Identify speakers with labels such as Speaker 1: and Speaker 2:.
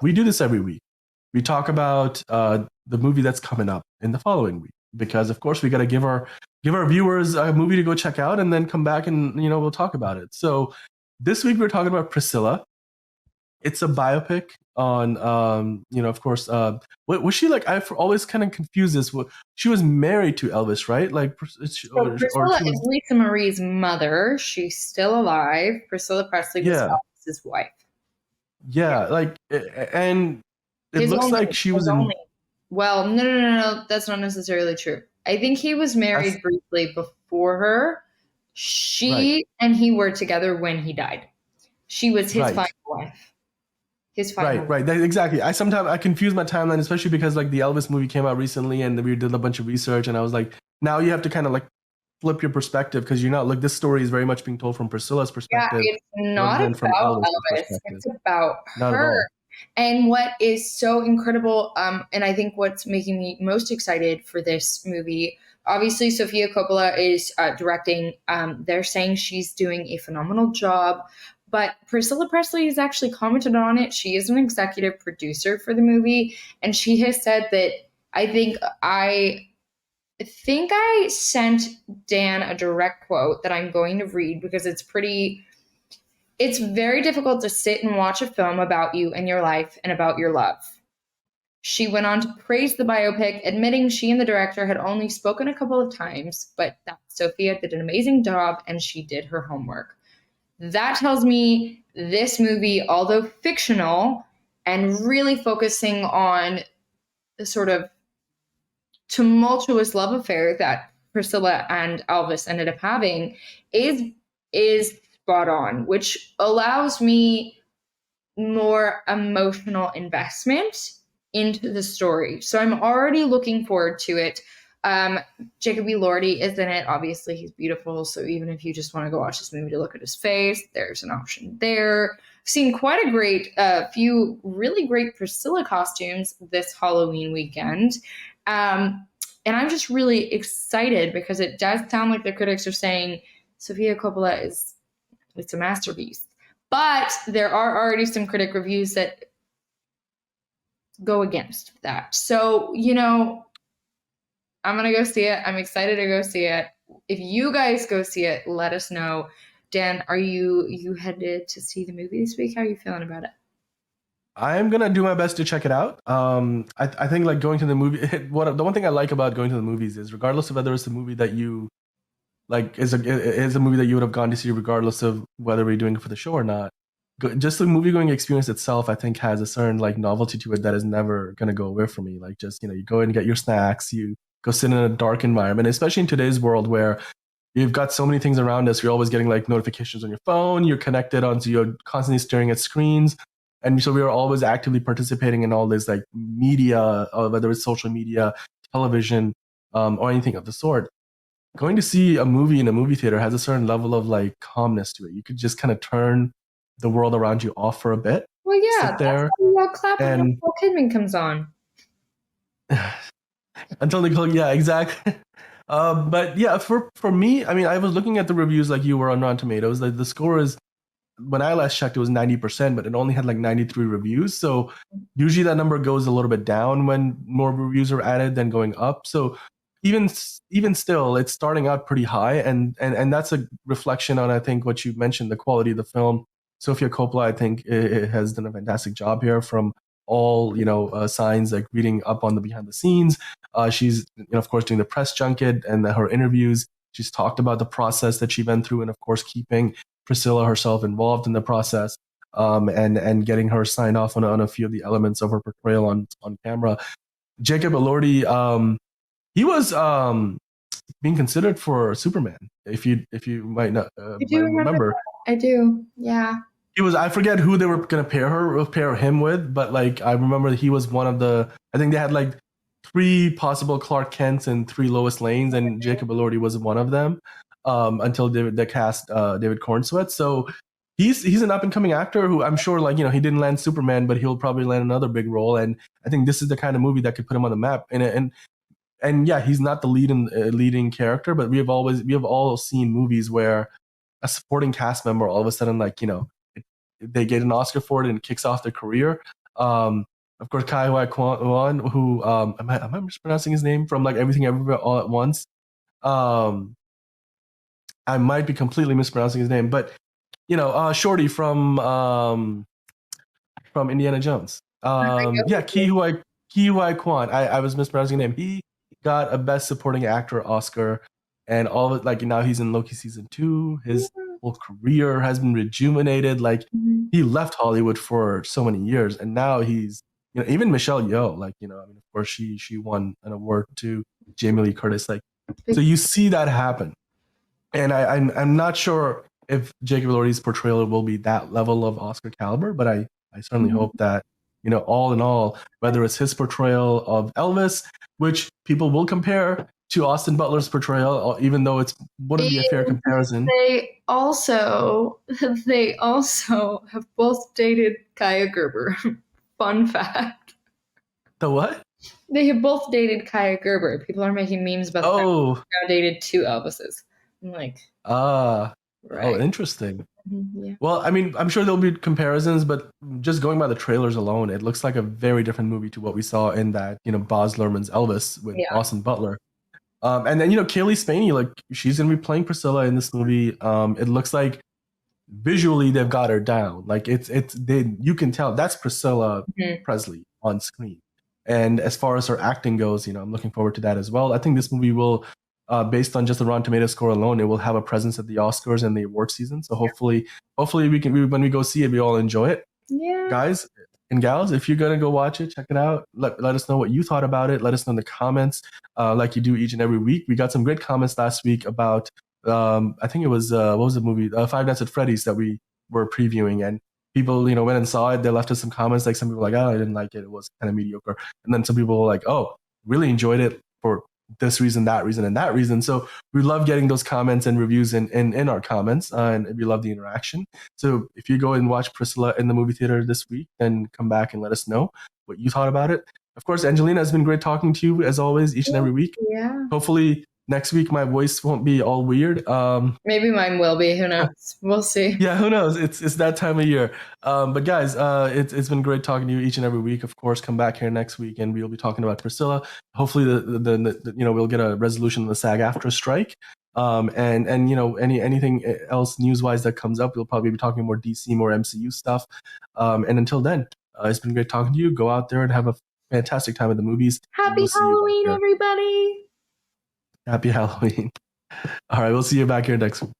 Speaker 1: we do this every week. We talk about the movie that's coming up in the following week because, of course, we got to give our viewers a movie to go check out and then come back and we'll talk about it. So this week we're talking about Priscilla. It's a biopic on of course what was she like? I always kind of confuse this. She was married to Elvis, right? Like
Speaker 2: So
Speaker 1: or
Speaker 2: Priscilla
Speaker 1: she
Speaker 2: is
Speaker 1: was.
Speaker 2: Lisa Marie's mother. She's still alive. Priscilla Presley was
Speaker 1: Yeah,
Speaker 2: Elvis's wife. Yeah.
Speaker 1: yeah, like and it
Speaker 2: His
Speaker 1: looks
Speaker 2: only,
Speaker 1: like she was
Speaker 2: his
Speaker 1: in.
Speaker 2: only. Well, no. That's not necessarily true. I think he was
Speaker 1: That's
Speaker 2: married briefly before her.
Speaker 1: right.
Speaker 2: She and he were together when he died. She was his final
Speaker 1: Right.
Speaker 2: wife. His
Speaker 1: Right,
Speaker 2: final.
Speaker 1: right. Exactly. I confuse my timeline, especially because like the Elvis movie came out recently, and we did a bunch of research, and I was like, now you have to kind of like flip your perspective because you're not like this story is very much being told from Priscilla's
Speaker 2: Yeah,
Speaker 1: perspective
Speaker 2: it's
Speaker 1: rather
Speaker 2: not
Speaker 1: than from
Speaker 2: about
Speaker 1: Elvis's
Speaker 2: Elvis.
Speaker 1: perspective.
Speaker 2: It's about
Speaker 1: Not at
Speaker 2: her.
Speaker 1: all.
Speaker 2: And what is so incredible, and I think what's making me most excited for this movie, obviously, Sofia Coppola is directing. They're saying she's doing a phenomenal job, but Priscilla Presley has actually commented on it. She is an executive producer for the movie, and she has said that I think I sent Dan a direct quote that I'm going to read because it's very difficult to sit and watch a film about you and your life and about your love. She went on to praise the biopic, admitting she and the director had only spoken a couple of times, but that Sophia did an amazing job and she did her homework. That tells me this movie, although fictional and really focusing on the sort of tumultuous love affair that Priscilla and Elvis ended up having, is is spot on, which allows me more emotional investment into the story. So I'm already looking forward to it. Um, Jacob Elordi is in it. Obviously, he's beautiful. So even if you just want to go watch this movie to look at his face, there's an option there. I've seen quite a few really great Priscilla costumes this Halloween weekend. Um, and I'm just really excited because it does sound like the critics are saying Sofia Coppola is it's a masterpiece. But there are already some critic reviews that go against that. So, I'm going to go see it. I'm excited to go see it. If you guys go see it, let us know. Dan, are you headed to see the movie this week? How are you feeling about it?
Speaker 1: I'm gonna do my best to check it out. I think like going to the movie. The one thing I like about going to the movies is regardless of whether it's a movie that you like is a movie that you would have gone to see regardless of whether we're doing it for the show or not. Just the movie going experience itself, I think, has a certain like novelty to it that is never gonna go away from me. Like just you go and get your snacks, you go sit in a dark environment, especially in today's world where you've got so many things around us. You're always getting like notifications on your phone. You're connected on, so you're constantly staring at screens, and so we are always actively participating in all this like media, whether it's social media, television, or anything of the sort. Going to see a movie in a movie theater has a certain level of like calmness to it. You could just kind of turn the world around you off for a bit,
Speaker 2: Well, yeah,
Speaker 1: sit
Speaker 2: that's
Speaker 1: there,
Speaker 2: how we all clap when
Speaker 1: and
Speaker 2: Nicole Kidman comes on.
Speaker 1: until they call. Yeah, exactly. But yeah, for me, I mean, I was looking at the reviews like you were on Rotten Tomatoes. Like the score is when I last checked, it was 90%, but it only had like 93 reviews. So usually that number goes a little bit down when more reviews are added than going up. So even still, it's starting out pretty high, and that's a reflection on I think what you mentioned, the quality of the film. Sofia Coppola, I think, has done a fantastic job here from all signs, like reading up on the behind the scenes. She's of course doing the press junket and her interviews. She's talked about the process that she went through, and of course keeping Priscilla herself involved in the process, and getting her signed off on a few of the elements of her portrayal on camera. Jacob Elordi, he was being considered for Superman. If you
Speaker 2: I
Speaker 1: might
Speaker 2: do remember
Speaker 1: remember,
Speaker 2: that. I do. Yeah.
Speaker 1: he was. I forget who they were gonna pair him with, but like I remember he was one of the. I think they had like three possible Clark Kents and three Lois Lanes, and Jacob Elordi was one of them. Until they cast David Cornsweet. So he's an up and coming actor who I'm sure like he didn't land Superman, but he'll probably land another big role. And I think this is the kind of movie that could put him on the map. And yeah, he's not the leading character, but we have all seen movies where a supporting cast member all of a sudden like they get an Oscar for it and kicks off their career. Of course, Kai Hua Kwan, who am I mispronouncing his name from like Everything Everywhere All at Once? Um, I might be completely mispronouncing his name, but Shorty from Indiana Jones. Yeah, Ki Hua Kwan. I was mispronouncing his name. He got a Best Supporting Actor Oscar, and all of it. Like now he's in Loki season 2. His whole career has been rejuvenated. Like
Speaker 2: Mhm.
Speaker 1: he left Hollywood for so many years, and now he's even Michelle Yeoh. Like I mean, of course she won an award too. Jamie Lee Curtis. Like so you see that happen, and I'm not sure if Jacob Elordi's portrayal will be that level of Oscar caliber, but I certainly hope that all in all, whether it's his portrayal of Elvis, which people will compare to Austin Butler's portrayal, even though it wouldn't be a fair
Speaker 2: And
Speaker 1: comparison.
Speaker 2: they also have both dated Kaya Gerber. Fun fact.
Speaker 1: The what?
Speaker 2: They have both dated Kaya Gerber. People are making memes about the fact
Speaker 1: Oh,
Speaker 2: that they now dated two Elvises. I'm like,
Speaker 1: ah, oh,
Speaker 2: right.
Speaker 1: interesting.
Speaker 2: Yeah.
Speaker 1: Well, I mean, I'm sure there'll be comparisons, but just going by the trailers alone, it looks like a very different movie to what we saw in that, Baz Luhrmann's Elvis with
Speaker 2: Yeah.
Speaker 1: Austin Butler. And then Kaylee Spaney, like she's gonna be playing Priscilla in this movie. It looks like visually they've got her down. Like it's they you can tell that's Priscilla
Speaker 2: Mhm.
Speaker 1: Presley on screen. And as far as her acting goes, I'm looking forward to that as well. I think this movie will, based on just the Rotten Tomatoes score alone, it will have a presence at the Oscars and the award season. So hopefully when we go see it, we all enjoy it.
Speaker 2: Yeah.
Speaker 1: Guys and gals, if you're gonna go watch it, check it out. Let us know what you thought about it. Let us know in the comments, like you do each and every week. We got some great comments last week about, I think it was what was the movie, Five Nights at Freddy's that we were previewing, and people went and saw it. They left us some comments. Like some people were like, oh, I didn't like it. It was kind of mediocre. And then some people were like, oh, really enjoyed it for this reason, that reason, and that reason. So we love getting those comments and reviews in our comments, and we love the interaction. So if you go and watch Priscilla in the movie theater this week, then come back and let us know what you thought about it. Of course, Angelina, has been great talking to you as always, each and every week.
Speaker 2: Yeah.
Speaker 1: Hopefully next week my voice won't be all weird.
Speaker 2: Maybe mine will be. Who knows? We'll see.
Speaker 1: Yeah, who knows? It's that time of year. But guys, it's been great talking to you each and every week. Of course, come back here next week and we'll be talking about Priscilla. Hopefully, we'll get a resolution of the SAG-AFTRA strike. And anything else news wise that comes up, we'll probably be talking more DC, more MCU stuff. And until then, it's been great talking to you. Go out there and have a fantastic time at the movies. And
Speaker 2: Happy
Speaker 1: we'll see you back
Speaker 2: Halloween,
Speaker 1: here.
Speaker 2: everybody.
Speaker 1: Happy Halloween. All right, we'll see you back here next week.